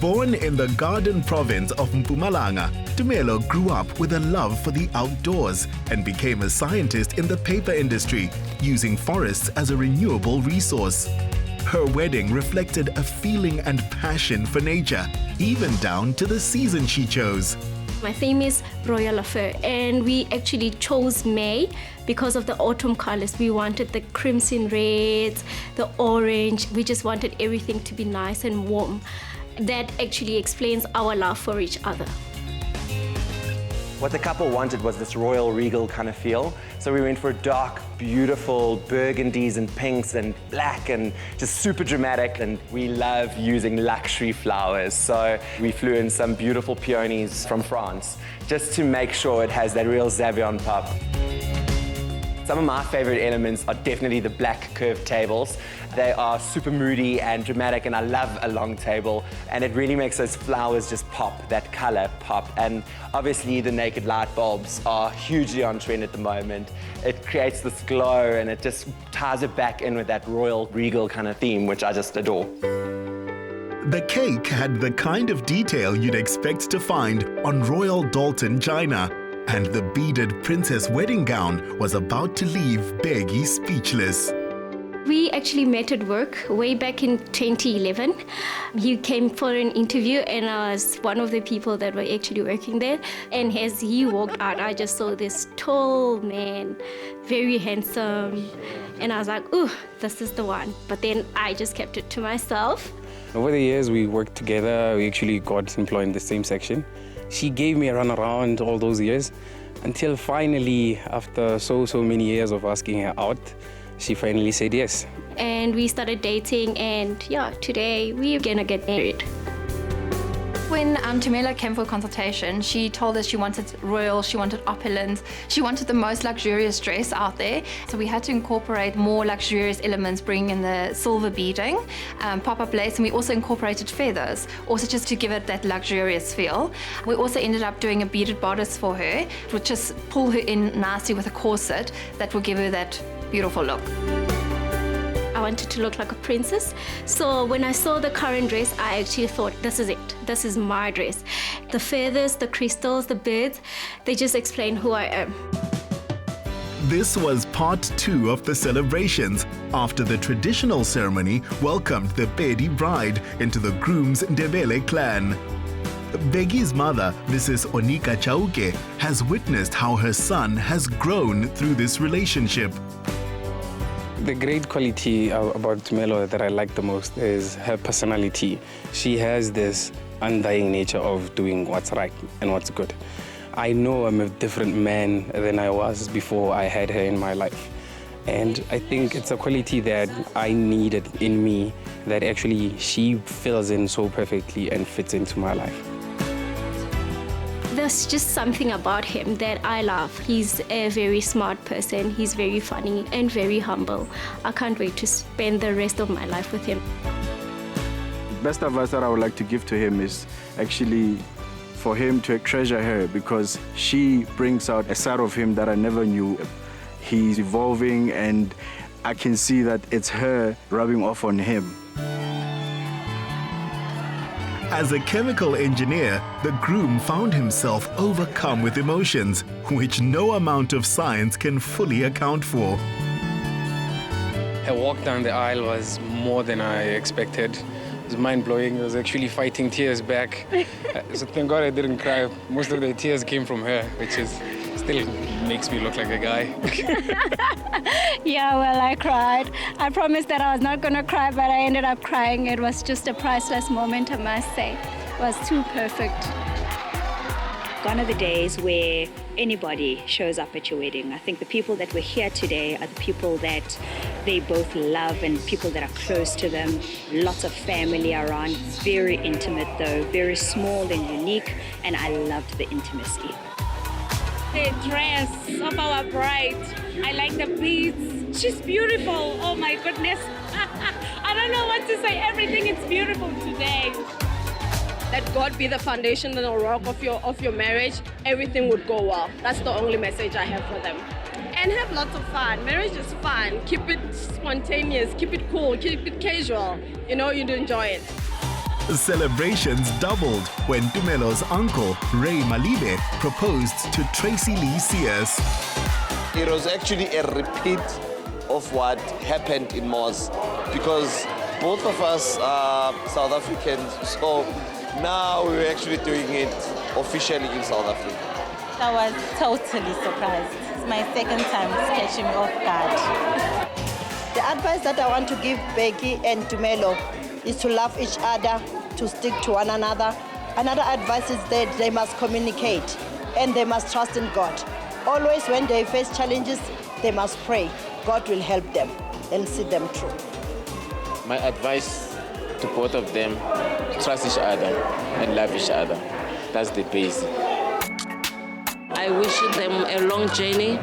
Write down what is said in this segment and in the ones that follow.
Born in the Garden province of Mpumalanga, Tumelo grew up with a love for the outdoors and became a scientist in the paper industry, using forests as a renewable resource. Her wedding reflected a feeling and passion for nature, even down to the season she chose. My theme is Royal Affair, and we actually chose May because of the autumn colors. We wanted the crimson reds, the orange. We just wanted everything to be nice and warm. That actually explains our love for each other. What the couple wanted was this royal regal kind of feel. So we went for dark, beautiful burgundies and pinks and black and just super dramatic. And we love using luxury flowers. So we flew in some beautiful peonies from France just to make sure it has that real Zavion pop. Some of my favorite elements are definitely the black curved tables. They are super moody and dramatic, and I love a long table. And it really makes those flowers just pop, that color pop. And obviously the naked light bulbs are hugely on trend at the moment. It creates this glow and it just ties it back in with that royal regal kind of theme, which I just adore. The cake had the kind of detail you'd expect to find on Royal Dalton China. And the beaded princess wedding gown was about to leave Bheki speechless. We actually met at work way back in 2011. He came for an interview and I was one of the people that were actually working there. And as he walked out, I just saw this tall man, very handsome. And I was like, ooh, this is the one. But then I just kept it to myself. Over the years, we worked together. We actually got employed in the same section. She gave me a run around all those years until finally, after so many years of asking her out, she finally said yes. And we started dating, and yeah, today we're gonna get married. When Tumelo came for consultation, she told us she wanted royal, she wanted opulence, she wanted the most luxurious dress out there. So we had to incorporate more luxurious elements, bring in the silver beading, pop-up lace, and we also incorporated feathers, also just to give it that luxurious feel. We also ended up doing a beaded bodice for her, which would just pull her in nicely with a corset that will give her that beautiful look. I wanted to look like a princess. So when I saw the current dress, I actually thought, this is it. This is my dress. The feathers, the crystals, the birds, they just explain who I am. This was part 2 of the celebrations after the traditional ceremony welcomed the Pedi bride into the groom's Ndebele clan. Bheki's mother, Mrs. Onika Chauke, has witnessed how her son has grown through this relationship. The great quality about Tumelo that I like the most is her personality. She has this undying nature of doing what's right and what's good. I know I'm a different man than I was before I had her in my life. And I think it's a quality that I needed in me that actually she fills in so perfectly and fits into my life. There's just something about him that I love. He's a very smart person, he's very funny and very humble. I can't wait to spend the rest of my life with him. The best advice that I would like to give to him is actually for him to treasure her, because she brings out a side of him that I never knew. He's evolving and I can see that it's her rubbing off on him. As a chemical engineer, the groom found himself overcome with emotions, which no amount of science can fully account for. Her walk down the aisle was more than I expected. It was mind-blowing. I was actually fighting tears back. So thank God I didn't cry. Most of the tears came from her, which is still makes me look like a guy. Yeah, well, I cried. I promised that I was not going to cry, but I ended up crying. It was just a priceless moment, I must say. It was too perfect. Gone are the days where anybody shows up at your wedding. I think the people that were here today are the people that they both love and people that are close to them. Lots of family around. Very intimate though, very small and unique, and I loved the intimacy. The dress of our bride, I like the beads. She's beautiful, oh my goodness. I don't know what to say, everything is beautiful today. Let God be the foundation and the rock of your marriage, everything would go well. That's the only message I have for them. And have lots of fun. Marriage is fun. Keep it spontaneous, keep it cool, keep it casual. You know, you'd enjoy it. Celebrations doubled when Tumelo's uncle, Ray Malibe, proposed to Tracy Lee Sears. It was actually a repeat of what happened in Moz, because both of us are South Africans, so now we're actually doing it officially in South Africa. I was totally surprised. It's my second time catching me off guard. The advice that I want to give Bheki and Tumelo is to love each other, to stick to one another. Another advice is that they must communicate and they must trust in God. Always when they face challenges, they must pray. God will help them and see them through. My advice to both of them, trust each other and love each other. That's the basic. I wish them a long journey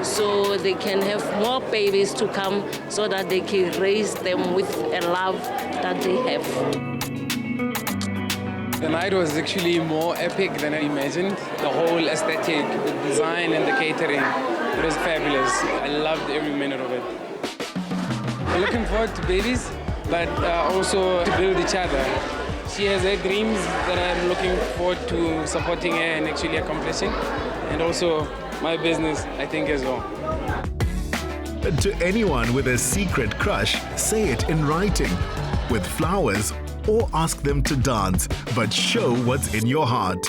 so they can have more babies to come so that they can raise them with a love that they have. The night was actually more epic than I imagined. The whole aesthetic, the design and the catering, it was fabulous. I loved every minute of it. I'm looking forward to babies, but also to build each other. She has her dreams that I'm looking forward to supporting her and actually accomplishing. And also my business, I think, as well. To anyone with a secret crush, say it in writing, with flowers, or ask them to dance, but show what's in your heart.